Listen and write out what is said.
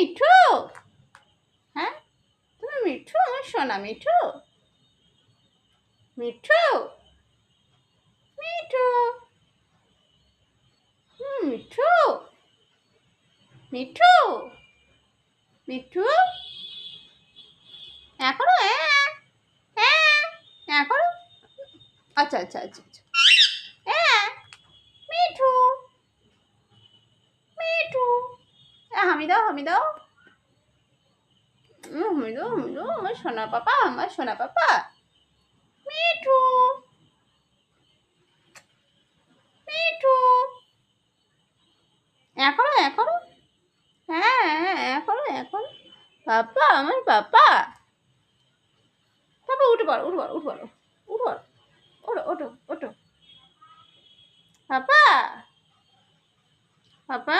মিঠু, হ্যাঁ তুমি মিঠু, আমার সোনা মিঠু, মিঠু, মিঠু, মিঠু, মিঠু, মিঠু, করো, হ্যাঁ হ্যাঁ করো। আচ্ছা আচ্ছা আচ্ছা আচ্ছা, হ্যাঁ মিঠু, মিঠু, হামি দাও, হামি দাও, হামি দাও, হামি দাও, আমার সোনা পাপা, আমার সোনা পাপা, মিঠু, মিঠু, করো, করো, হ্যাঁ করো, করো, পাপা, আমার পাপা, পাপা উঠে পড়ো, উঠে পড়ো, উঠে পড়ো, উঠে পড়ো, ওঠো ওঠো ওঠো, পাপা, পাপা,